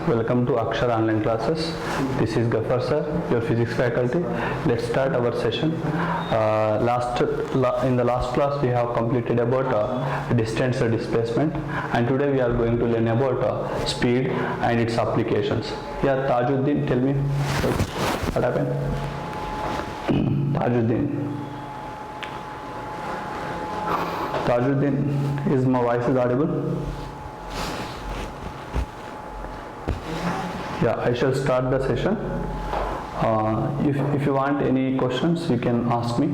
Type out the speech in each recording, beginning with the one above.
Welcome to Akshar online classes. This is Ghaffar sir, your physics faculty. Let's start our session. In the last class we have completed about distance displacement, and today we are going to learn about speed and its applications. Yeah, Tajuddin, tell me what happened. Tajuddin, is my voice is audible? Yeah, I shall start the session. If you want any questions, you can ask me.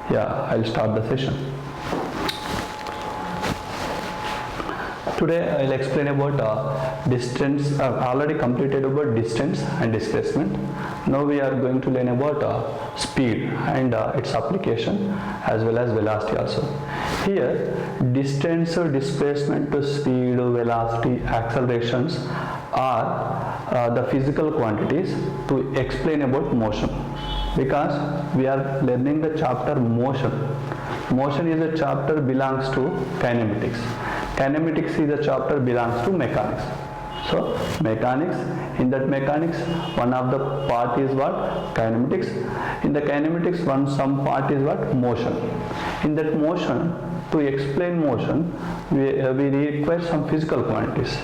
Yeah, I'll start the session. Today I'll explain about distance. I've already completed about distance and displacement. Now we are going to learn about speed and its application as well as velocity also. Here, distance or displacement to speed, velocity, accelerations are the physical quantities to explain about motion, because we are learning the chapter motion. Motion is a chapter belongs to kinematics. Kinematics is a chapter belongs to mechanics. So mechanics, in that mechanics one of the part is what? Kinematics. In the kinematics some part is what? Motion. In that motion, to explain motion we require some physical quantities.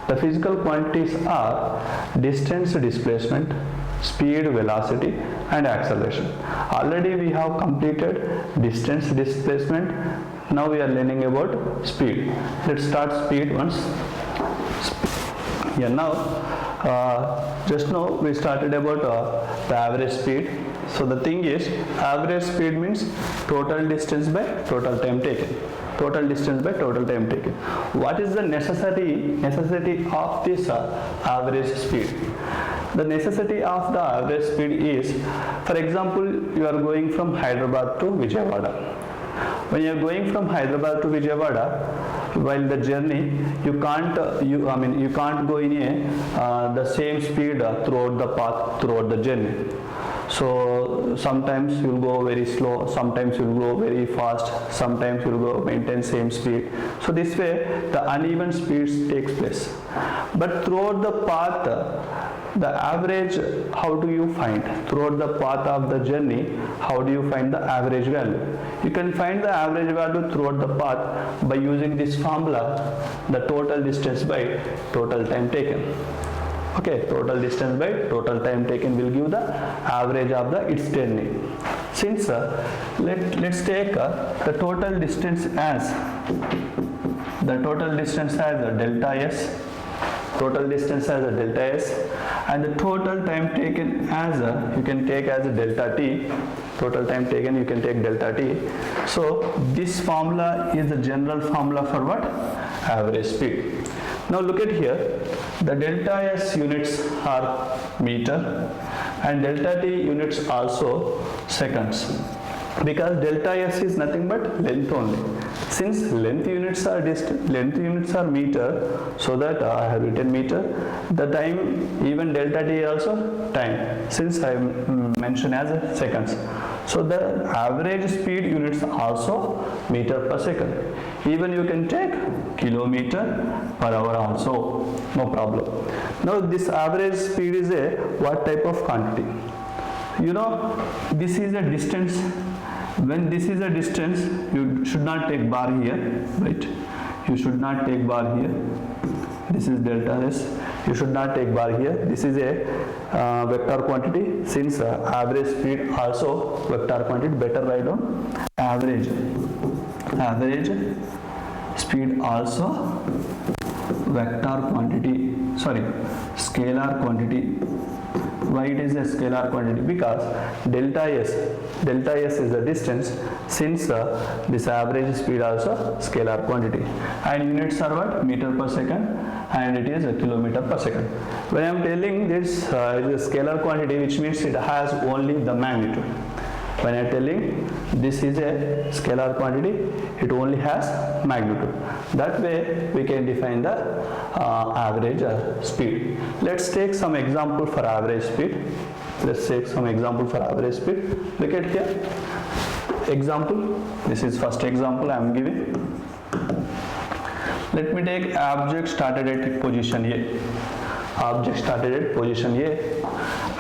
The physical quantities are distance, displacement, speed, velocity and acceleration. Already we have completed distance, displacement. Now we are learning about speed. Let's start speed once. Yeah, now just now we started about the average speed. So the thing is, average speed means total distance by total time taken. Total distance by total time taken. What is the necessity of this average speed? The necessity of the average speed is, for example, you are going from Hyderabad to Vijayawada. When you are going from Hyderabad to Vijayawada, while the journey you can't go in the same speed throughout the path, throughout the journey. So sometimes you will go very slow, sometimes you will go very fast, sometimes you will go maintain same speed. So this way the uneven speeds takes place. But throughout the path, the average, how do you find? Throughout the path of the journey, how do you find the average value? You can find the average value throughout the path by using this formula, the total distance by total time taken. Okay, total distance by total time taken will give the average of its journey. Since let's take the total distance as delta s, total distance as a delta s, and the total time taken as you can take as a delta t. Total time taken you can take delta t. So this formula is the general formula for what? Average speed. Now look at here, the delta s units are meter and delta t units also seconds, because delta s is nothing but length only. Since length units are meter, so that I have written meter. The time, even delta t also time, since I mentioned as seconds. So the average speed units also meter per second. Even you can take kilometer per hour also, no problem. Now this average speed is a what type of quantity? You know, this is a distance. When this is a distance, you should not take bar here, right? You should not take bar here. This is delta s. You should not take bar here. This is a vector quantity. Since average speed also vector quantity, better write down average speed also vector quantity, scalar quantity. Why it is a scalar quantity? Because delta s is the distance. Since this average speed also scalar quantity, and units are what? Meter per second, and it is a kilometer per second. When I am telling this is a scalar quantity, which means it has only the magnitude. When I am telling this is a scalar quantity, it only has magnitude. That way we can define the average speed. Let's take some example for average speed. Look at here. Example. This is first example I am giving. Let me take object started at position A. Object started at position A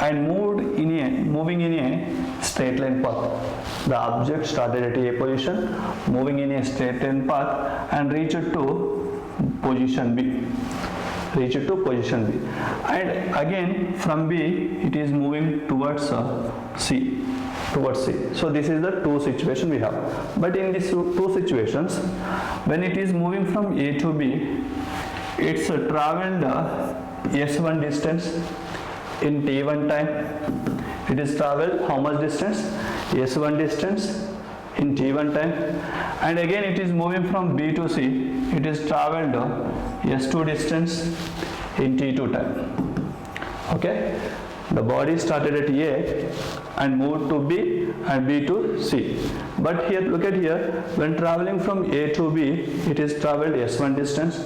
and moving in a straight line path. The object started at A position, moving in a straight line path and reached to position B. And again from B it is moving towards C. So this is the two situation we have. But in these two situations, when it is moving from A to B, it's traveled S1 distance in T1 time. It is traveled how much distance? S1 distance in T1 time. And again it is moving from B to C. It is traveled S2 distance in T2 time. Okay. The body started at A and moved to B and B to C. But here, look at here, when traveling from A to B, it is traveled S1 distance.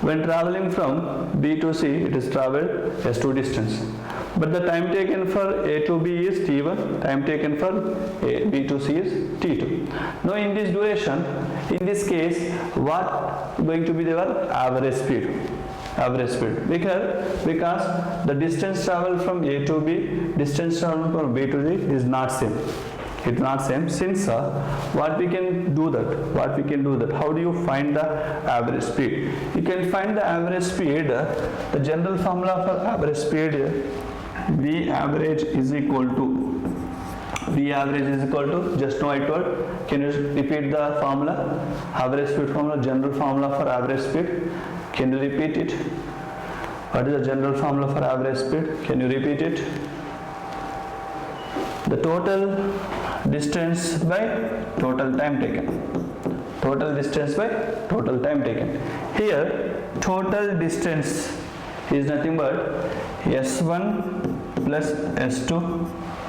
When traveling from B to C, it is traveled S2 distance. But the time taken for A to B is T1, time taken for B to C is T2. Now in this duration, in this case, what going to be their average speed? Because the distance traveled from A to B, distance traveled from B to C is not same. It's not same. Since what we can do that? How do you find the average speed? You can find the average speed. The general formula for average speed, V average is equal to, just now I told. Can you repeat the formula? Average speed formula, general formula for average speed. Can you repeat it? What is the general formula for average speed? Can you repeat it? The total distance by total time taken. Here, total distance is nothing but S1 plus S2,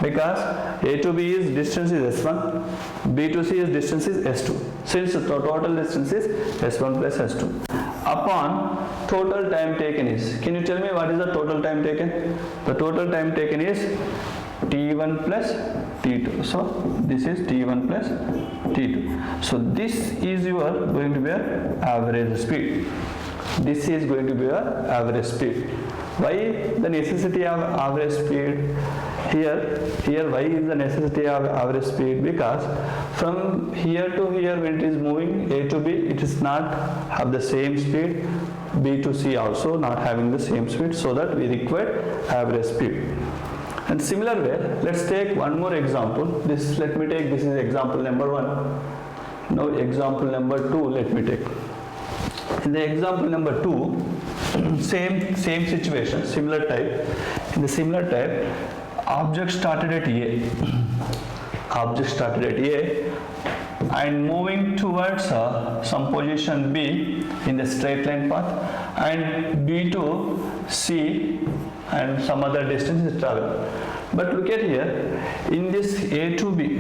because A to B is distance is S1, B to C is distance is S2. Since the total distance is S1 plus S2. Upon total time taken is, can you tell me what is the total time taken? The total time taken is T1 plus T2. So this is T1 plus T2. So this is your going to be your average speed. Why the necessity of average speed? Here why is the necessity of average speed? Because from here to here, when it is moving A to B, it is not have the same speed. B to C also not having the same speed, so that we require average speed. And similar way, let's take one more example. This is example number 1. Now example number 2 let me take. In the example number 2, same situation, similar type. In the similar type, object started at A and moving towards some position B in the straight line path, and B to C and some other distance is travel. But look at here, in this A to B,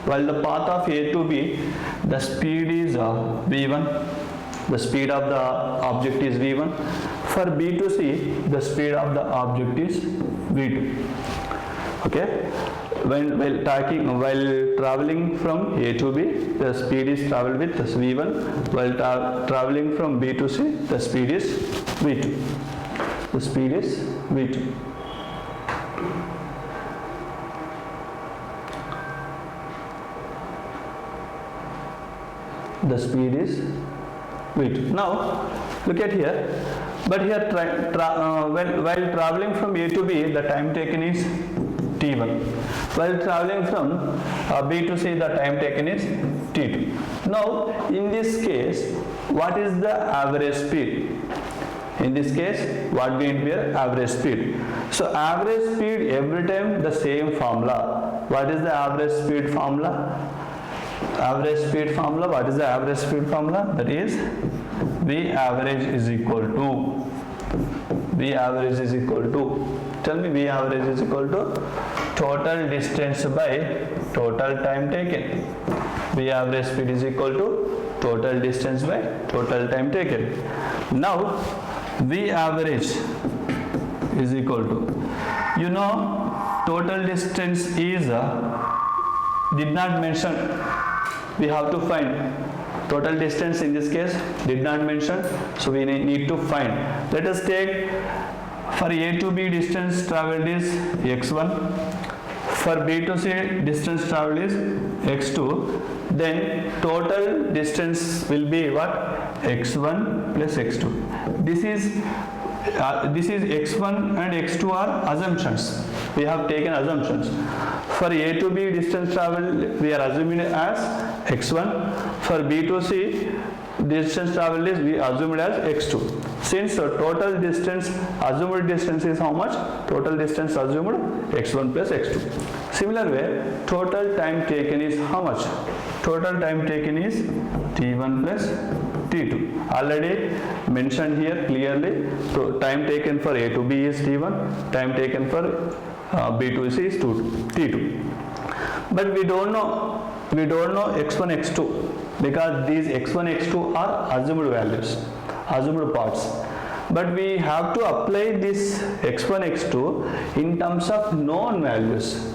while the path of A to B, the speed is V1. The speed of the object is V1. For B to C, the speed of the object is V2. Okay. While traveling from A to B, the speed is traveled with V1. While traveling from B to C, the speed is V2. The speed is V2. The speed is V2. Now look at here. But here while traveling from A to B, the time taken is T1. While traveling from B to C, the time taken is T2. Now in this case, what is the average speed? In this case, what will be average speed? So average speed, every time the same formula. What is the average speed formula? Average speed formula. What is the average speed formula? That is V average is equal to, tell me, V average is equal to total distance by total time taken. V average speed is equal to total distance by total time taken. Now V average is equal to, total distance is did not mention. We have to find total distance. In this case did not mention, so we need to find. Let us take For A to B distance traveled is x1. For B to C distance traveled is x2. Then total distance will be what? x1 plus x2. This is x1 and x2 are assumptions. We have taken assumptions. For A to B distance traveled, we are assuming as x1. For B to C distance traveled is we assumed as x2. Since total distance, assumed distance is how much? Total distance assumed x1 plus x2. Similar way, total time taken is how much? Total time taken is t1 plus t2. Already mentioned here clearly. So time taken for A to B is t1. Time taken for B to C is t2. But we don't know x1, x2 because these x1, x2 are assumed values, assumed parts. But we have to apply this x1, x2 in terms of known values.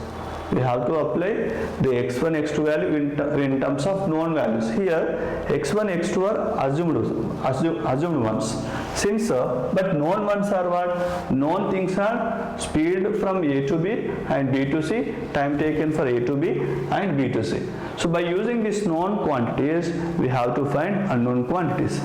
We have to apply the x1, x2 value in terms of known values. Here x1, x2 are assumed ones. Since but known ones are what? Known things are speed from A to B and B to C, time taken for A to B and B to C. So by using these known quantities, we have to find unknown quantities.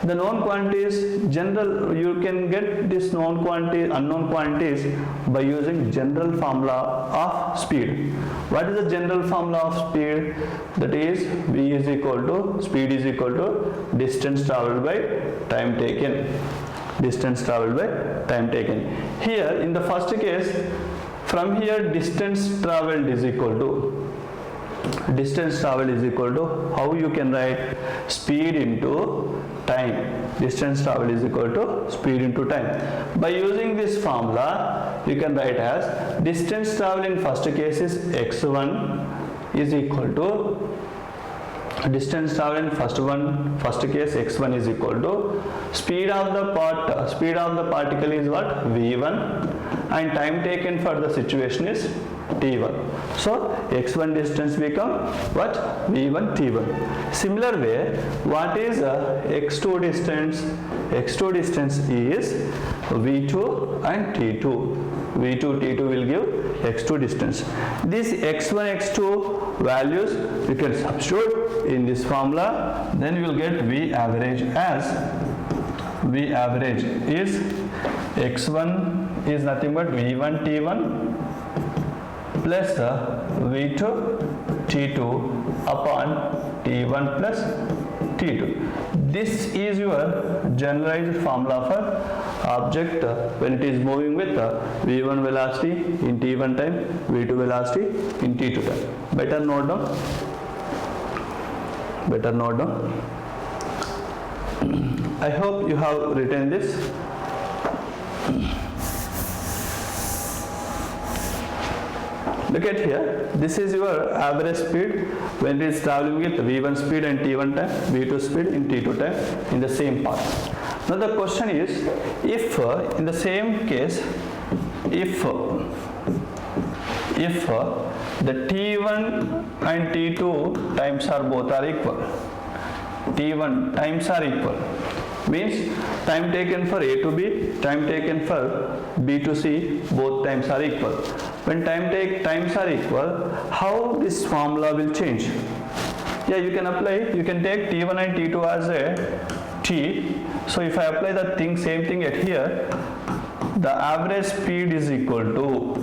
The known quantities, general, you can get this known quantity, unknown quantities by using general formula of speed. What is the general formula of speed? That is V is equal to, speed is equal to distance traveled by time taken. Distance traveled by time taken. Here in the first case, from here distance traveled is equal to, how you can write? Speed into time. Distance traveled is equal to speed into time. By using this formula, you can write as distance traveled in first case is x1 is equal to, distance traveled in first case x1 is equal to speed of the particle is what? v1, and time taken for the situation is t1. So x1 distance become what? v1 t1. Similar way, what is x2 distance? X2 distance is v2 and t2. v2 t2 will give x2 distance. This x1 x2 values you can substitute in this formula, then you will get v average as, v average is x1 is nothing but v1 t1 plus v2 t2 upon t1 plus t2. This is your generalized formula for object when it is moving with v1 velocity in t1 time, v2 velocity in t2 time. Better note down. I hope you have written this. Look at here, this is your average speed when it is traveling with v1 speed and t1 time, v2 speed in t2 time in the same path. Now the question is, if in the same case, if the t1 and t2 times are both are equal, t1 times are equal, means time taken for A to B, time taken for B to C, both times are equal. When times are equal, how this formula will change? Yeah, you can apply, you can take T1 and T2 as a T. So if I apply the same thing at here, the average speed is equal to,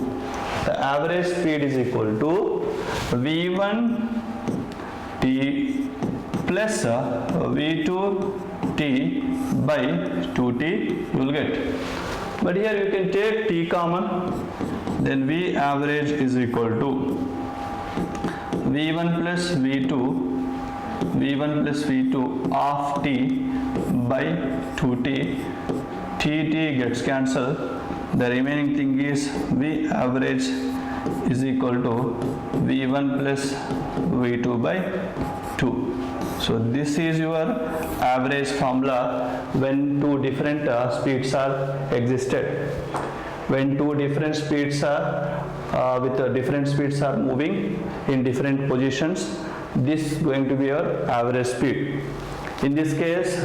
V1 T plus V2 T by 2T you will get. But here you can take T common, then V average is equal to V1 plus V2 of T by 2T. T gets cancelled. The remaining thing is V average is equal to V1 plus V2 by 2. So this is your average formula when two different speeds are existed. When two different speeds are different speeds are moving in different positions, this is going to be your average speed. In this case,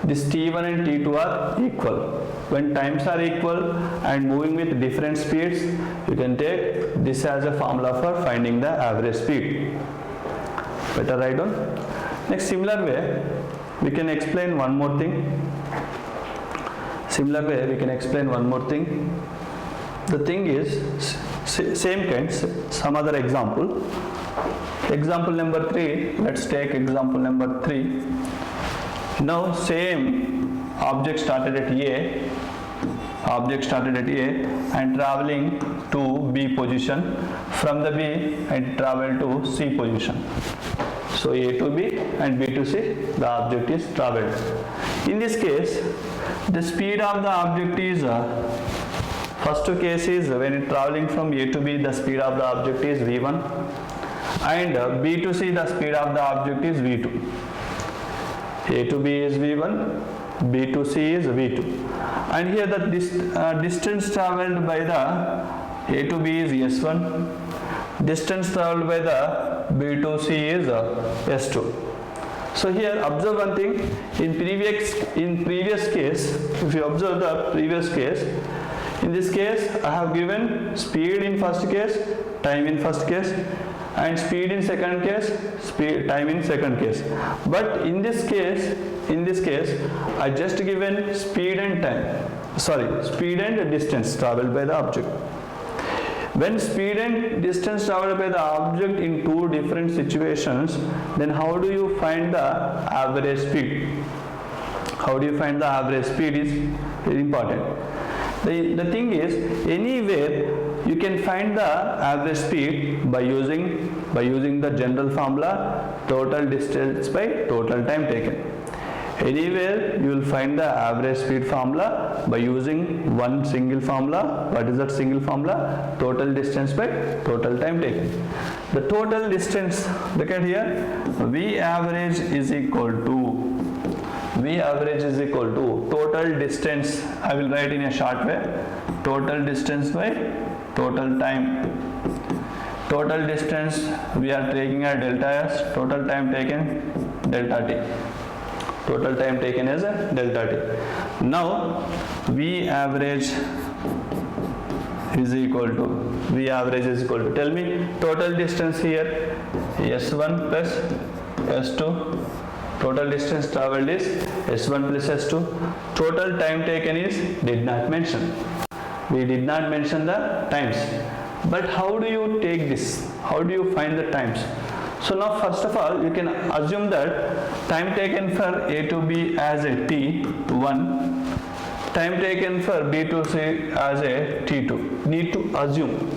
this T1 and T2 are equal. When times are equal and moving with different speeds, you can take this as a formula for finding the average speed. Better write down. Next, similar way, we can explain one more thing. The thing is, same kind, some other example. Example number 3, let's take example number 3. Now same object started at A and traveling to B position. From the B and travel to C position. So A to B and B to C, the object is traveled. In this case, the speed of the object is, first case is when it traveling from A to B, the speed of the object is V1, and B to C, the speed of the object is V2. A to B is V1, B to C is V2. And here the distance traveled by the A to B is S1, distance traveled by the B to C is S2. So here observe one thing, in previous case, if you observe the previous case, in this case I have given speed in first case, time in first case, and speed in second case, time in second case. But in this case I just given speed and distance traveled by the object. When speed and distance traveled by the object in two different situations, then how do you find the average speed? How do you find the average speed is very important. The thing is, anywhere you can find the average speed by using the general formula, total distance by total time taken. Anywhere you will find the average speed formula by using one single formula. What is that single formula? Total distance by total time taken. The total distance, look at here, V average is equal to total distance. I will write in a short way, total distance by total time. Total distance we are taking as delta S, total time taken delta T. Total time taken as a delta T. Now V average is equal to, tell me total distance here, S1 plus S2, total distance traveled is S1 plus S2, total time taken is, did not mention. We did not mention the times. But how do you take this? How do you find the times? So now first of all, you can assume that time taken for A to B as a T1, time taken for B to C as a T2. Need to assume.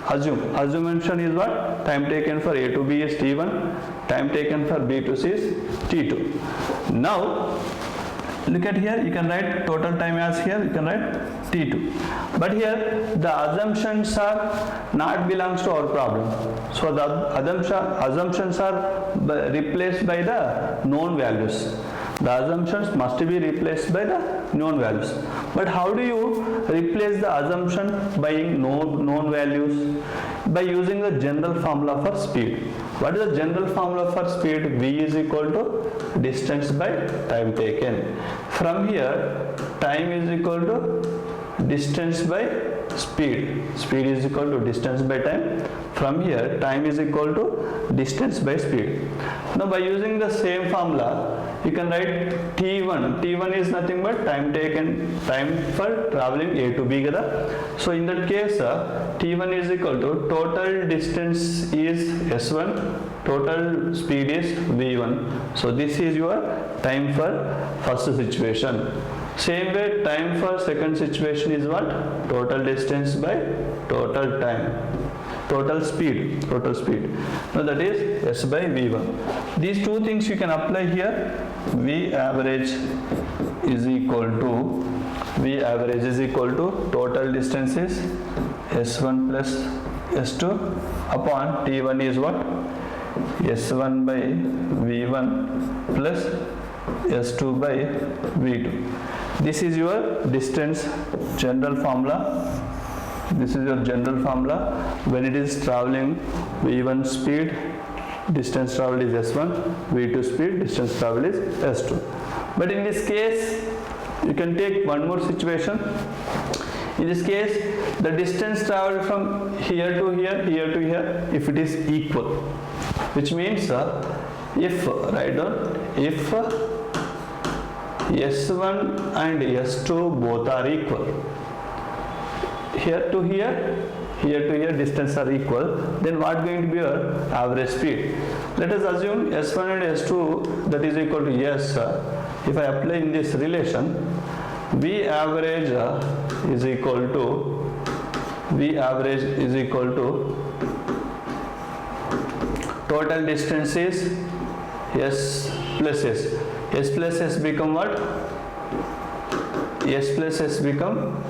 Assumption is what? Time taken for A to B is T1, time taken for B to C is T2. Now look at here, you can write total time as here, you can write T2. But here the assumptions are not belongs to our problem. So the assumptions are replaced by the known values. The assumptions must be replaced by the known values. But how do you replace the assumption by known values? By using the general formula for speed. What is the general formula for speed? V is equal to distance by time taken. From here, time is equal to distance by speed. Speed is equal to distance by time. From here, time is equal to distance by speed. Now by using the same formula, you can write T1. T1 is nothing but time taken, time for traveling A to B. So in that case, T1 is equal to total distance is S1, total speed is V1. So this is your time for first situation. Same way, time for second situation is what? Total distance by total time. Total speed. Now that is S by V1. These two things you can apply here. V average is equal to total distance is S1 plus S2 upon T1 is what? S1 by V1 plus S2 by V2. This is your distance general formula. When it is traveling V1 speed distance traveled is s1, v2 speed, distance traveled is s2. But in this case, you can take one more situation. In this case, the distance traveled from here to here, here to here, if it is equal, which means if, write down, if S1 and S2 both are equal, here to here, here to here distance are equal, then what going to be your average speed? Let us assume S1 and S2 that is equal to S. If I apply in this relation, V average is equal to total distance is S plus S. S plus S become what? S plus S become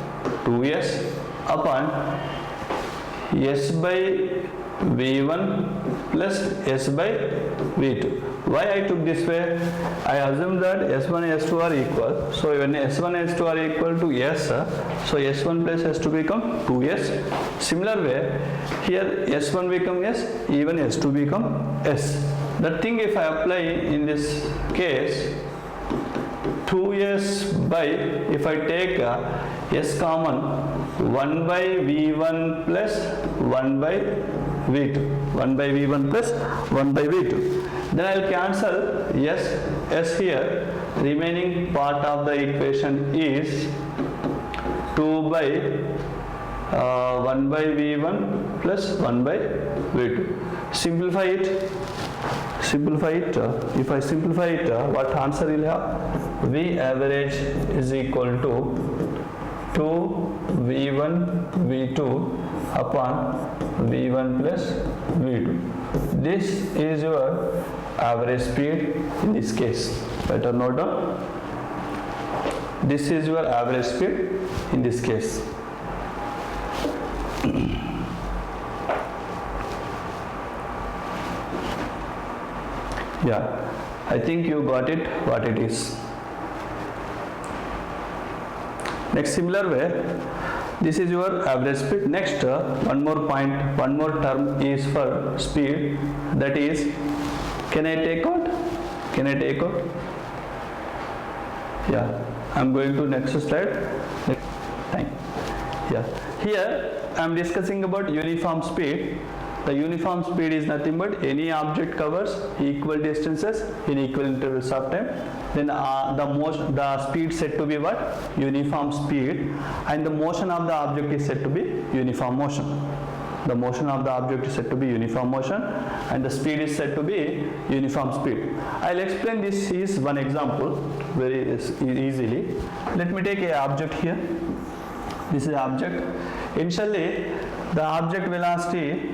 2S upon S by V1 plus S by V2. Why I took this way? I assume that S1 and S2 are equal. So when S1 and S2 are equal to S, so S1 plus S2 become 2S. Similar way, here S1 become S, even S2 become S. The thing if I apply in this case, 2S by, if I take S common, 1 by V1 plus 1 by V2. 1 by V1 plus 1 by V2. Then I will cancel S here. Remaining part of the equation is 2 by 1 by V1 plus 1 by V2. Simplify it. If I simplify it, what answer will have? V average is equal to 2 V1 V2 upon V1 plus V2. This is your average speed in this case. Better note down. This is your average speed in this case. Yeah, I think you got it what it is. Next, similar way, this is your average speed. Next, one more term is for speed, that is, can I take out? Yeah, I'm going to next slide. Time. Yeah, here I'm discussing about uniform speed. The uniform speed is nothing but any object covers equal distances in equal intervals of time. Then the speed said to be what? Uniform speed, and the motion of the object is said to be uniform motion. The motion of the object is said to be uniform motion, and the speed is said to be uniform speed. I'll explain this is one example very easily. Let me take a object here. This is object. Initially, the object velocity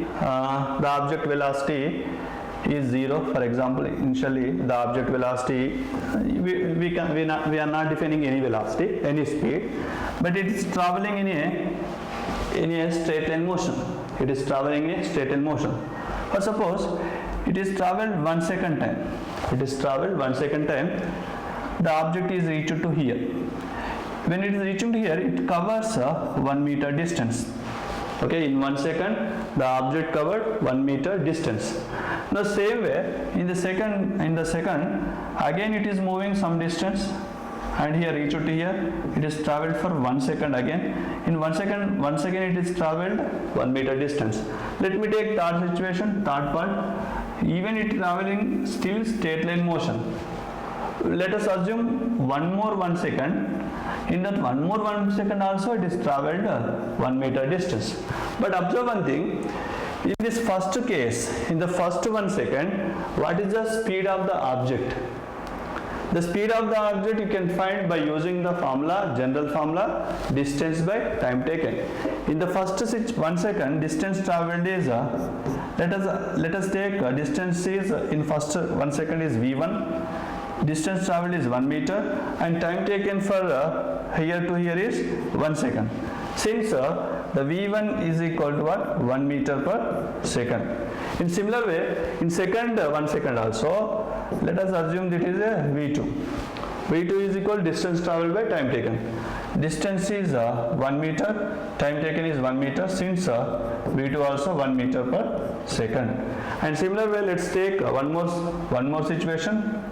is 0. For example, initially the object velocity, we are not defining any velocity, any speed, but it is traveling in a straight line motion. It is traveling in a straight line motion. Or suppose it is traveled 1 second time. The object is reached to here. When it is reaching to here, it covers 1 meter distance. Okay, in 1 second, the object covered 1 meter distance. Now, same way, in the second, again it is moving some distance, and here reach to here, it is traveled for 1 second again. In 1 second it is traveled 1 meter distance. Let me take third situation, third part. Even it traveling still straight line motion. Let us assume one more 1 second. In that 1 second also it is traveled 1 meter distance. But observe one thing, in this first case, in the first 1 second, what is the speed of the object? The speed of the object you can find by using the formula, general formula, distance by time taken. In the first 1 second, distance traveled is, let us take distance is, in first 1 second is V1, distance traveled is 1 meter, and time taken for here to here is 1 second. Since the V1 is equal to what? 1 meter per second. In similar way, in 1 second also, let us assume that is a V2. V2 is equal distance traveled by time taken. Distance is 1 meter, time taken is 1 meter, since V2 also 1 meter per second. And similar way, let's take one more situation.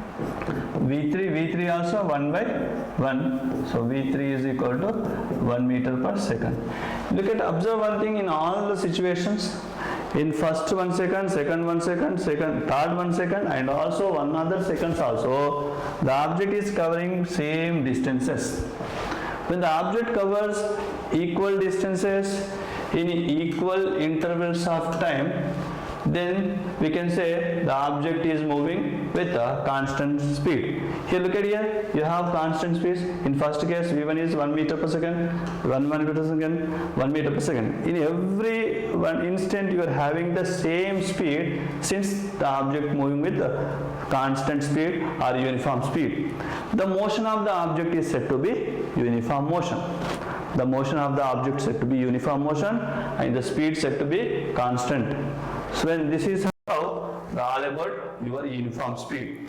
V3 also 1 by 1, so V3 is equal to 1 meter per second. Observe one thing in all the situations. In first 1 second, second 1 second, third 1 second, and also one other seconds also, the object is covering same distances. When the object covers equal distances in equal intervals of time, then we can say the object is moving with a constant speed. Here, look at here, you have constant speeds. In first case, V1 is 1 meter per second, 1 meter per second, 1 meter per second. In every one instant, you are having the same speed, since the object moving with a constant speed or uniform speed. The motion of the object is said to be uniform motion. The motion of the object said to be uniform motion, and the speed said to be constant. So when this is how all about your uniform speed.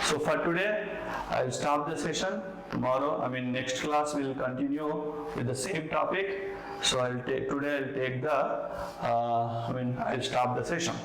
So for today, I will stop the session. Tomorrow, next class we will continue with the same topic. So today I'll take the, I'll stop the session.